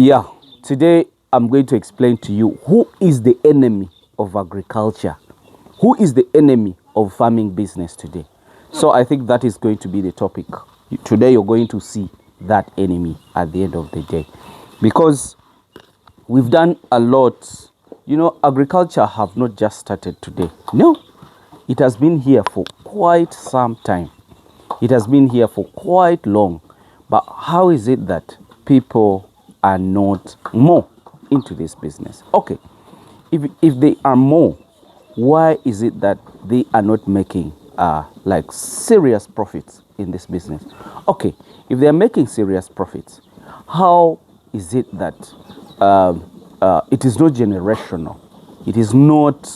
Yeah, today I'm going to explain to you who is the enemy of agriculture. Who is the enemy of farming business today? So I think that is going to be the topic. Today you're going to see that enemy at the end of the day. Because we've done a lot. You know, agriculture have not just started today. No, it has been here for quite some time. It has been here for quite long. But how is it that people are not more into this business? Okay, if they are more, why is it that they are not making like serious profits in this business? Okay, if they are making serious profits, how is it that it is not generational? It is not,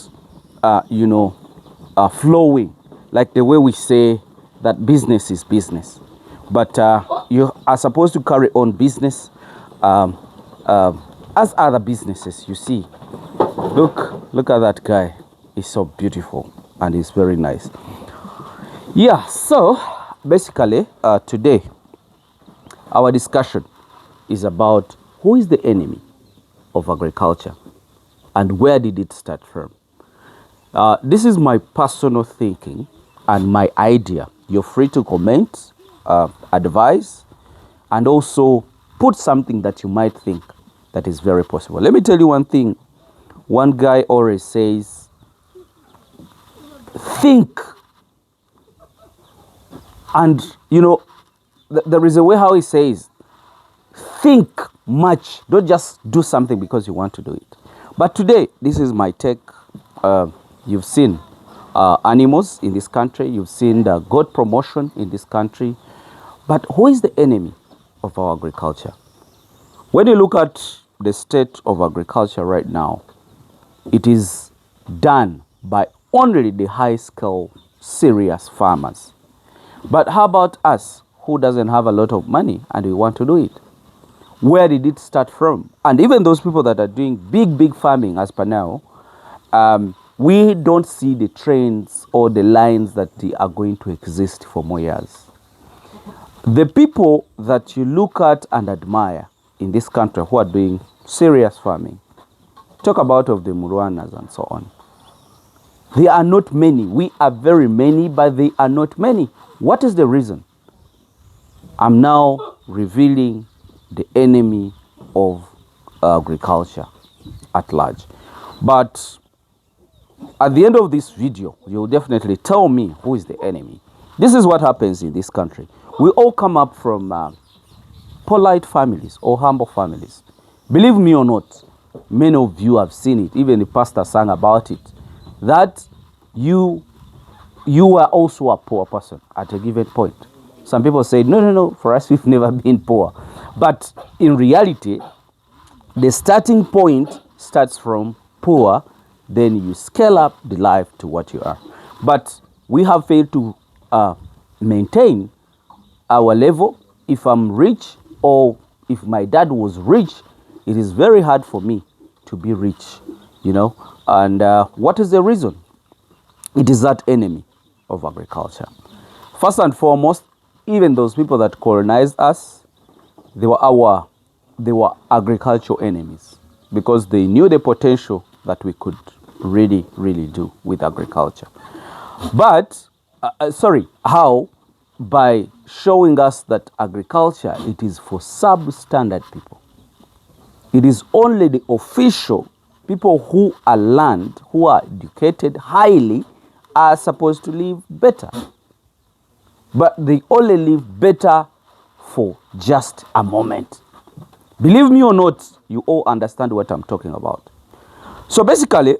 flowing, like the way we say that business is business. But you are supposed to carry on business as other businesses. You see, look at that guy. He's so beautiful and he's very nice. Yeah, so basically today our discussion is about who is the enemy of agriculture and where did it start from. This is my personal thinking and my idea. You're free to comment, advise, and also put something that you might think that is very possible. Let me tell you one thing. One guy always says, think. And, there is a way how he says, think much. Don't just do something because you want to do it. But today, this is my take. You've seen animals in this country. You've seen the goat promotion in this country. But who is the enemy of our agriculture? When you look at the state of agriculture right now, it is done by only the high-scale, serious farmers. But how about us, who doesn't have a lot of money and we want to do it? Where did it start from? And even those people that are doing big farming as per now, we don't see the trends or the lines that they are going to exist for more years. The people that you look at and admire in this country who are doing serious farming, talk about of the Muruanas and so on. They are not many. We are very many, but they are not many. What is the reason? I'm now revealing the enemy of agriculture at large. But at the end of this video, you'll definitely tell me who is the enemy. This is what happens in this country. We all come up from polite families or humble families. Believe me or not, many of you have seen it. Even the pastor sang about it. That you are also a poor person at a given point. Some people say, no, for us we've never been poor. But in reality, the starting point starts from poor, then you scale up the life to what you are. But we have failed to maintain our level. If I'm rich or if my dad was rich, it is very hard for me to be rich, And what is the reason? It is that enemy of agriculture. First and foremost, even those people that colonized us, they were agricultural enemies because they knew the potential that we could really do with agriculture. But, how? By showing us that agriculture, it is for substandard people. It is only the official people who are learned, who are educated highly, are supposed to live better. But they only live better for just a moment. Believe me or not, you all understand what I'm talking about. So basically,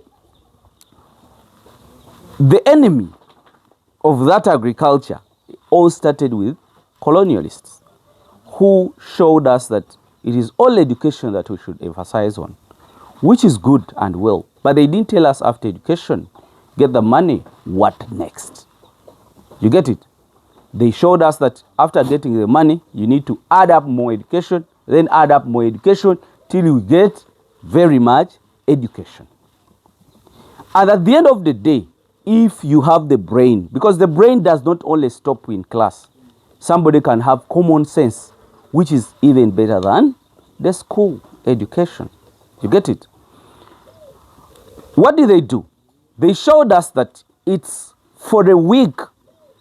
the enemy of that agriculture all started with colonialists who showed us that it is all education that we should emphasize on, which is good and well. But they didn't tell us after education, get the money, what next? You get it? They showed us that after getting the money, you need to add up more education, then add up more education till you get very much education. And at the end of the day, if you have the brain, because the brain does not only stop in class, somebody can have common sense, which is even better than the school. education. You get it? What did they do? They showed us that it's for the weak,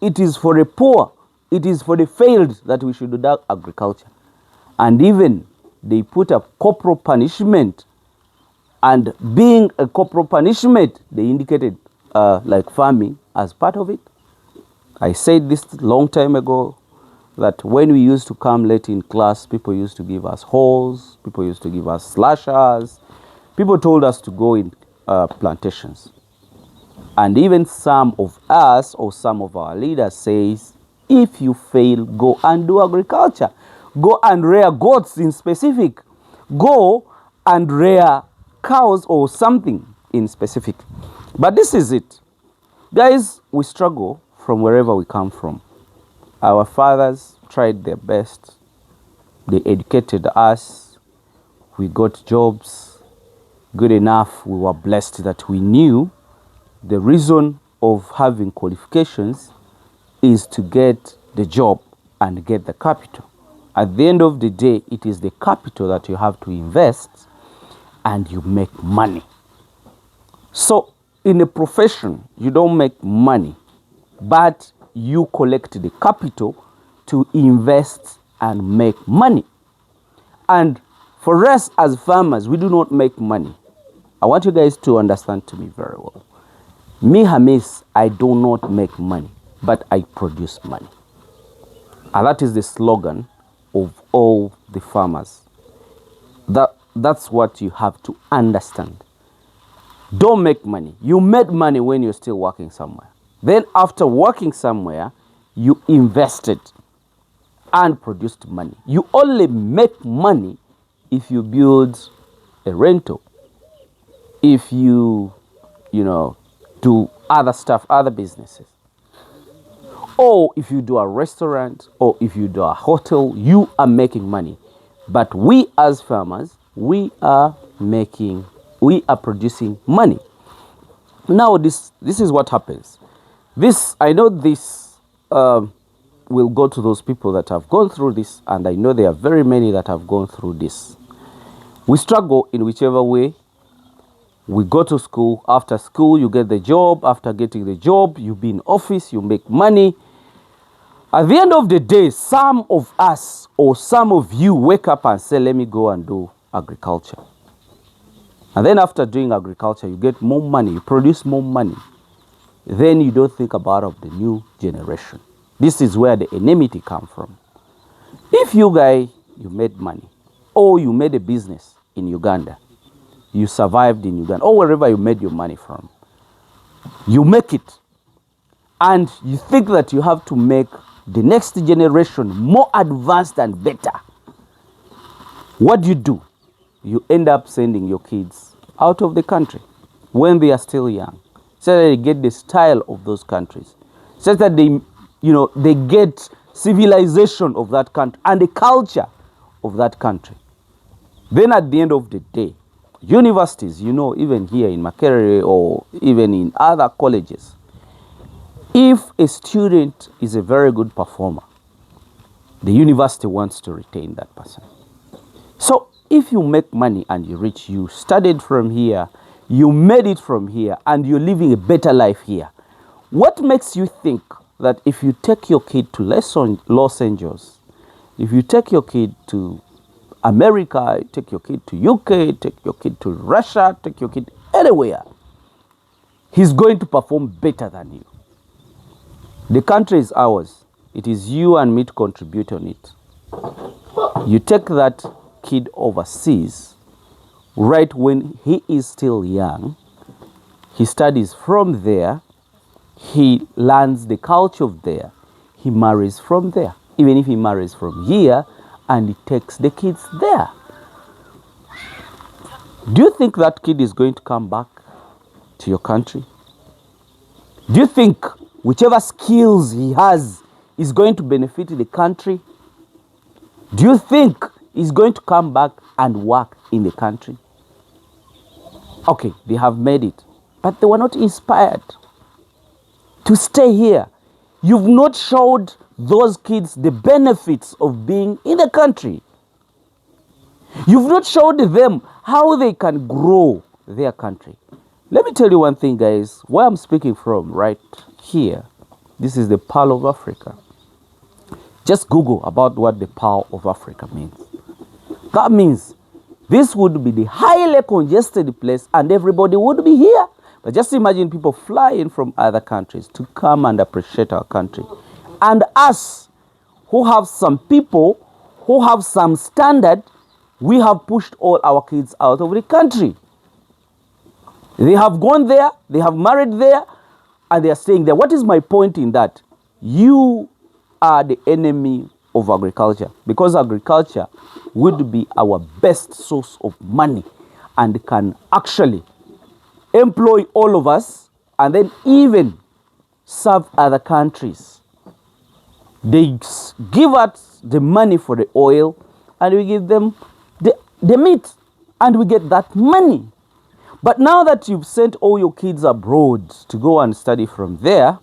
it is for the poor, it is for the failed that we should do agriculture. And even they put a corporal punishment, and being a corporal punishment, they indicated like farming as part of it. I said this long time ago, that when we used to come late in class, people used to give us holes, people used to give us slashers, people told us to go in plantations. And even some of us or some of our leaders says, if you fail, go and do agriculture. Go and rear goats in specific. Go and rear cows or something in specific. But this is it. Guys, we struggle from wherever we come from. Our fathers tried their best. They educated us. We got jobs. Good enough, we were blessed that we knew the reason of having qualifications is to get the job and get the capital. At the end of the day, it is the capital that you have to invest and you make money. So in a profession, you don't make money, but you collect the capital to invest and make money. And for us as farmers, we do not make money. I want you guys to understand to me very well. Me, Hamis, I do not make money, but I produce money. And that is the slogan of all the farmers. That's what you have to understand. Don't make money. You made money when you're still working somewhere. Then after working somewhere, you invested and produced money. You only make money if you build a rental, if you do other stuff, other businesses, or if you do a restaurant, or if you do a hotel, you are making money. But we as farmers, we are producing money. Now this is what happens. I know this will go to those people that have gone through this, and I know there are very many that have gone through this. We struggle in whichever way. We go to school. After school, you get the job. After getting the job, you be in office, you make money. At the end of the day, some of us or some of you wake up and say, let me go and do agriculture. And then after doing agriculture, you get more money, you produce more money. Then you don't think about the new generation. This is where the enmity comes from. If you made money, or you made a business in Uganda, you survived in Uganda, or wherever you made your money from, you make it, and you think that you have to make the next generation more advanced and better. What do? You end up sending your kids out of the country when they are still young, so that they get the style of those countries, so that they get civilization of that country and the culture of that country. Then at the end of the day, universities, even here in Makerere or even in other colleges, if a student is a very good performer, the university wants to retain that person. So if you make money and you studied from here, you made it from here, and you're living a better life here, what makes you think that if you take your kid to Los Angeles, if you take your kid to America, take your kid to UK, take your kid to Russia, take your kid anywhere, he's going to perform better than you? The country is ours. It is you and me to contribute on it. You take that kid overseas, right when he is still young, he studies from there, he learns the culture of there, he marries from there. Even if he marries from here, and he takes the kids there, do you think that kid is going to come back to your country? Do you think whichever skills he has is going to benefit the country? Do you think he's going to come back and work in the country? Okay, they have made it, but they were not inspired to stay here. You've not showed those kids the benefits of being in the country. You've not showed them how they can grow their country. Let me tell you one thing, guys. Where I'm speaking from right here, this is the Pearl of Africa. Just Google about what the Pearl of Africa means. That means this would be the highly congested place and everybody would be here. But just imagine people flying from other countries to come and appreciate our country. And us, who have some people, who have some standard, we have pushed all our kids out of the country. They have gone there, they have married there, and they are staying there. What is my point in that? You are the enemy of agriculture, because agriculture would be our best source of money and can actually employ all of us and then even serve other countries. They give us the money for the oil and we give them the meat and we get that money. But now that you've sent all your kids abroad to go and study from there,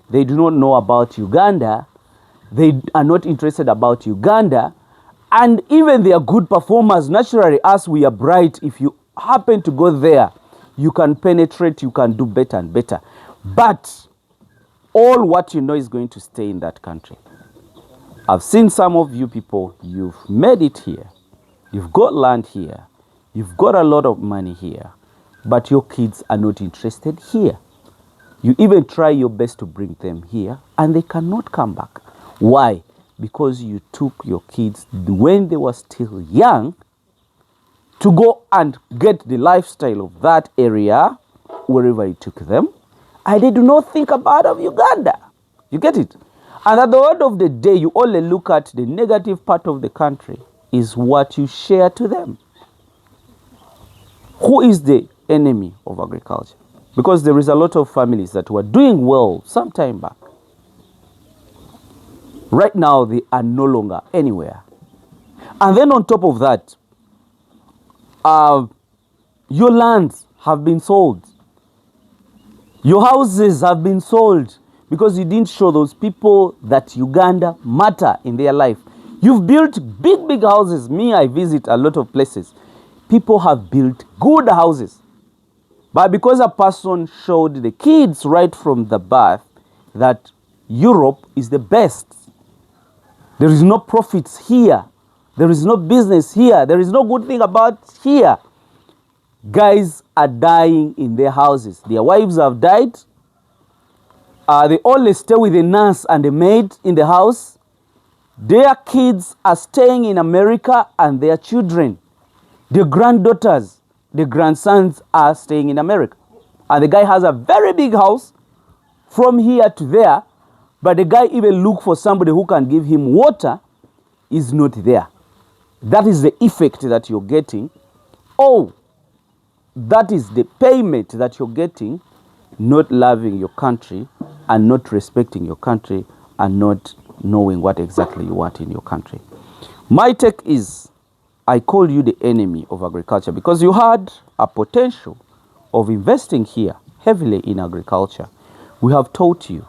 they do not know about Uganda. They are not interested about Uganda. And even they are good performers. Naturally, as we are bright, if you happen to go there, you can penetrate, you can do better and better. But all what you know is going to stay in that country. I've seen some of you people, you've made it here. You've got land here. You've got a lot of money here. But your kids are not interested here. You even try your best to bring them here and they cannot come back. Why? Because you took your kids when they were still young to go and get the lifestyle of that area wherever you took them, and they do not think about of Uganda. You get it? And at the end of the day, you only look at the negative part of the country is what you share to them. Who is the enemy of agriculture? Because there is a lot of families that were doing well some time back. Right now, they are no longer anywhere. And then on top of that, your lands have been sold. Your houses have been sold because you didn't show those people that Uganda matter in their life. You've built big, big houses. Me, I visit a lot of places. People have built good houses. But because a person showed the kids right from the birth that Europe is the best, there is no profits here. There is no business here. There is no good thing about here. Guys are dying in their houses. Their wives have died. They only stay with a nurse and a maid in the house. Their kids are staying in America and their children, their granddaughters, the grandsons are staying in America. And the guy has a very big house from here to there, but the guy even look for somebody who can give him water is not there. That is the effect that you're getting. Oh, that is the payment that you're getting, not loving your country and not respecting your country and not knowing what exactly you want in your country. My take is, I call you the enemy of agriculture because you had a potential of investing here heavily in agriculture. We have taught you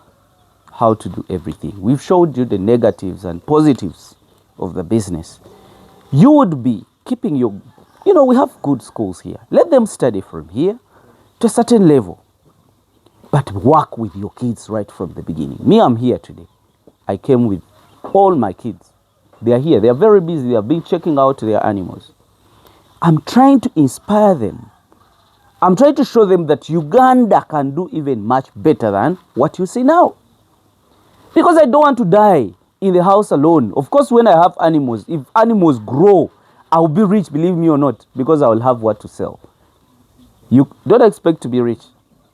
how to do everything. We've showed you the negatives and positives of the business. You would be keeping your, we have good schools here. Let them study from here to a certain level. But work with your kids right from the beginning. Me, I'm here today. I came with all my kids. They are here. They are very busy. They have been checking out their animals. I'm trying to inspire them. I'm trying to show them that Uganda can do even much better than what you see now. Because I don't want to die in the house alone. Of course, when I have animals, if animals grow, I will be rich, believe me or not, because I will have what to sell. You don't expect to be rich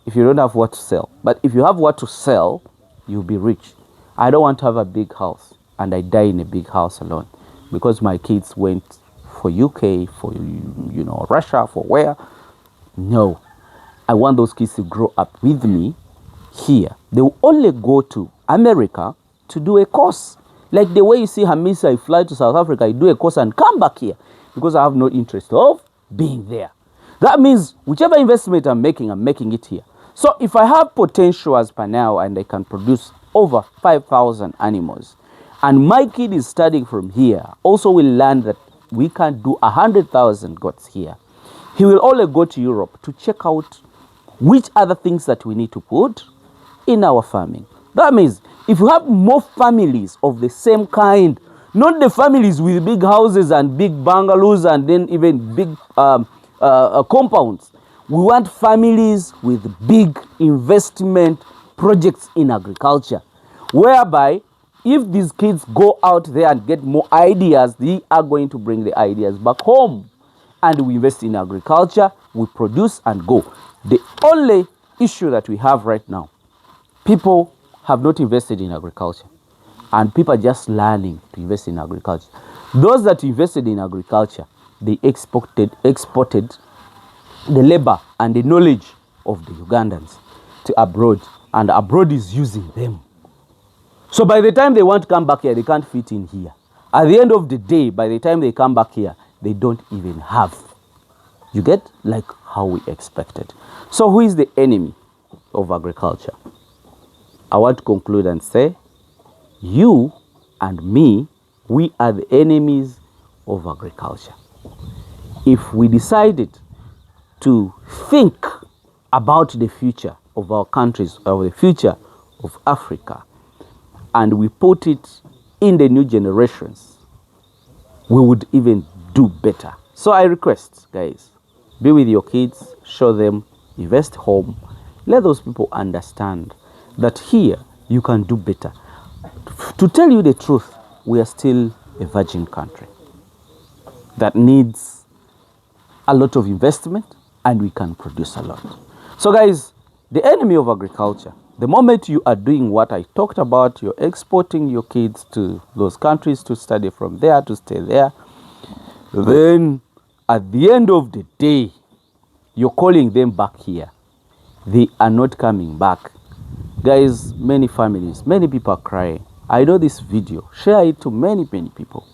if you don't have what to sell. But if you have what to sell, you'll be rich. I don't want to have a big house and I die in a big house alone because my kids went for UK, for Russia, for where. No, I want those kids to grow up with me here. They will only go to America to do a course. Like the way you see Hamisa, I fly to South Africa, I do a course and come back here because I have no interest of being there. That means whichever investment I'm making it here. So if I have potential as per now and I can produce over 5,000 animals and my kid is studying from here, also will learn that we can do 100,000 goats here. He will only go to Europe to check out which other things that we need to put in our farming. That means if you have more families of the same kind, not the families with big houses and big bungalows and then even big compounds. We want families with big investment projects in agriculture, whereby if these kids go out there and get more ideas, they are going to bring the ideas back home. And we invest in agriculture, we produce and go. The only issue that we have right now, people have not invested in agriculture. And people are just learning to invest in agriculture. Those that invested in agriculture, they exported the labor and the knowledge of the Ugandans to abroad. And abroad is using them. So by the time they want to come back here, they can't fit in here. At the end of the day, by the time they come back here, they don't even have. You get? Like how we expected. So who is the enemy of agriculture? I want to conclude and say, you and me, we are the enemies of agriculture. If we decided to think about the future of our countries, or the future of Africa, and we put it in the new generations, we would even do better. So I request, guys, be with your kids, show them, invest home, let those people understand that here you can do better. To tell you the truth, we are still a virgin country that needs a lot of investment, and we can produce a lot. So guys, the enemy of agriculture, the moment you are doing what I talked about, you're exporting your kids to those countries to study from there, to stay there, then at the end of the day, you're calling them back here. They are not coming back. Guys, many families, many people are crying. I know this video. Share it to many people.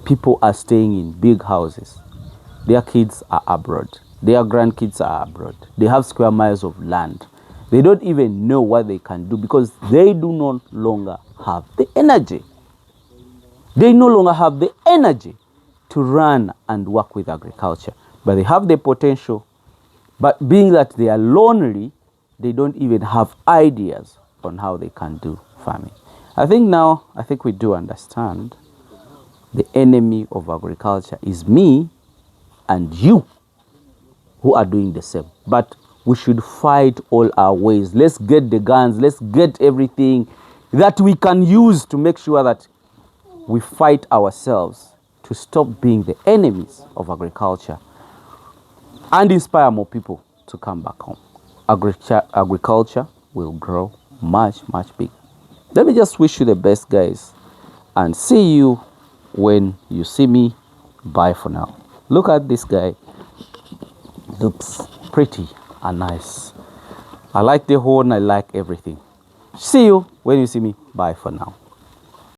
People are staying in big houses. Their kids are abroad. Their grandkids are abroad. They have square miles of land. They don't even know what they can do because they do not longer have the energy. They no longer have the energy to run and work with agriculture. But they have the potential. But being that they are lonely, they don't even have ideas on how they can do farming. I think we do understand the enemy of agriculture is me and you who are doing the same. But we should fight all our ways. Let's get the guns. Let's get everything that we can use to make sure that we fight ourselves to stop being the enemies of agriculture and inspire more people to come back home. Agriculture will grow much bigger. Let me just wish you the best, guys, and see you when you see me. Bye for now. Look at this guy. Looks pretty and nice. I like the horn. I like everything. See you when you see me. Bye for now.